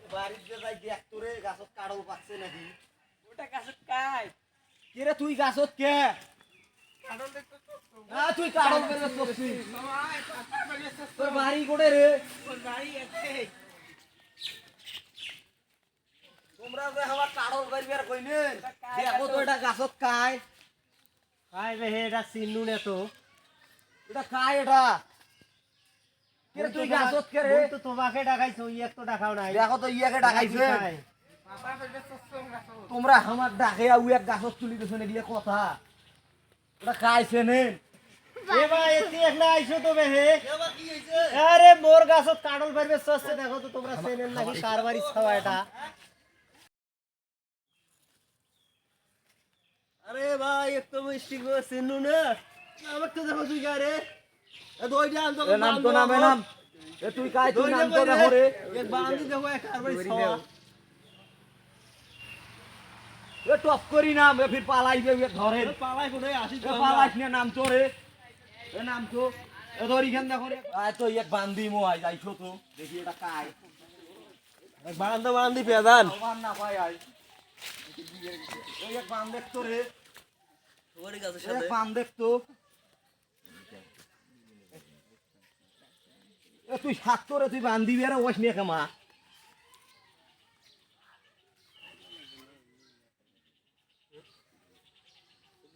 বাড়িতে যাই দেখ তোরে গাছত কাড়ল পাচ্ছে নাকি ওটা গাছত কাই কে রে তুই গাছত কে কাড়ল দেখতে না তুই কাড়ল বের করছিস তোর বাড়ি কোটে রে তোর বাড়ি আছে তোমরা যে আমার কাড়ল বের কইনে দেখো তো এটা গাছত কাই কাই রে এটা চিনু না তো এটা কাই এটা কে রে তুই গাছত কে রে তো তোমাকে ডাকাইছো ইয়ে তো ডাকাও নাই দেখো তো ইয়াকে ডাকাইছে বাবা বলবে সসম গাছ তোমরা আমার ডাকে আউ এক গাছত তুলি দিছ না দিয়ে কথা এটা কাইছে নে এ ভাই এতি একলা আইছো তো বেহে এবার কি হইছে আরে মোর গাছত কাড়ল পারবে সসছে দেখো তো তোমরা চেনেন নাকি কার বাড়ি ছাওয়া এটা আরে ভাই এক তো মিষ্টি গো চিনু না আমার তো দেখো তুই গারে এ দই দে আনতো নাম তো নামে নাম এ তুই কাই তুই নাম তো দেখো রে এক বান্দি দেখো এক কারবারি ছাওয়া এ টপ করি নাম এ ফির পালাইবে এ ধরে পালাই কোনে আসি এ পালাইছ না নাম তো রে এ নাম তো এ ধরি খান দেখো রে আয় তো এক বান্দি মো আই যাইছো তো দেখি এটা কাই এক বারান্দি পেদান ওমান না ভাই আই এক বান দেখতো রে তোমারই গাছের এক বান দেখতো এ তুই সাত করে তুই বান্ধি বেড়া ওস নিয়ে কেমা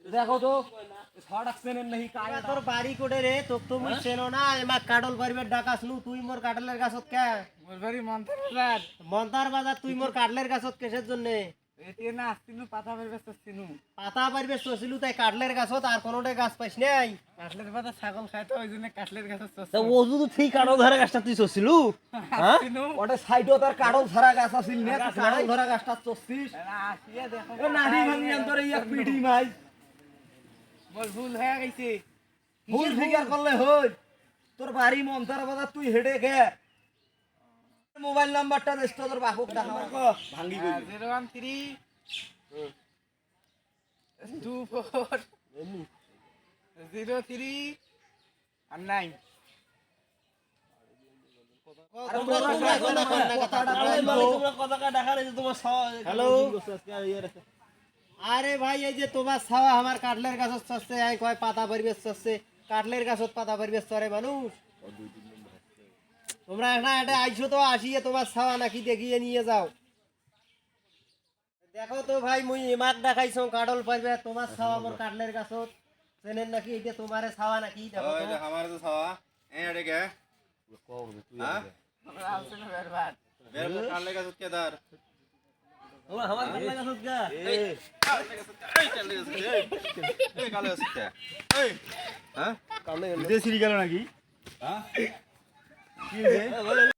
দেখো তো সড়ক সেনের নাহি কায় তোর বাড়ি কোটে রে তো তুমি চেনো না এমা কাডল পারবে ডাকাস নু তুই মোর কাডলের গাছত কে মোর বাড়ি মন্তার বাজার মন্তার বাজার তুই মোর কাডলের গাছত কিসের জন্য এটি না আসছিনু পাতা বের বেচছিনু পাতা পারবে চছিলু তাই কাডলের গাছত আর কোনোটা গাছ পাইছ নাই কাটলের পাতা ছাগল খায় তো ওই জন্য কাটলের গাছ তা ও যদি ঠিক কাড়ল ধরা গাছটা তুই চছিলু হ্যাঁ আসছিনু ওটা সাইডে তার কাড়ল ধরা গাছ আছিল না কাড়ল ধরা গাছটা চছিস আসিয়া দেখো এ নাড়ি ভাঙি অন্তরে এক পিটি মাই মোর ভুল হয়ে গেছে ভুল ফিগার করলে হই তোর বাড়ি মন্তার বাজার তুই হেডে গে মোবাইল নাম্বারটা দেশ তোর বাপক দেখা ভাঙ্গি গই 013 24 03 আর 9 হ্যালো আরে ভাই এই যে তোমার ছাওয়া আমার কাটলের গাছত চচ্ছে আই কয় পাতা পরিবেশ চচ্ছে কাটলের গাছত পাতা পরিবেশ চরে মানুষ তোমরা না এটা আইছো তো আসিয়ে তোমার ছাওয়া নাকি দেখিয়ে নিয়ে যাও দেখো তো ভাই মুই এমাক দেখাইছো কাটল পারবে তোমার ছাওয়া মোর কাটলের গাছত চেনেন নাকি এটা তোমারে ছাওয়া নাকি দেখো তো हमारे तो सवा ए अड़े क्या हां আমরা আসছিনু বেরবাদ मेरे को काट लेगा तो क्या दार তোমরা আমার কাটলের গাছত গা ए चल ले ए काले सकते ए हां কাটলে विदेशी निकालो ना की हां কি রে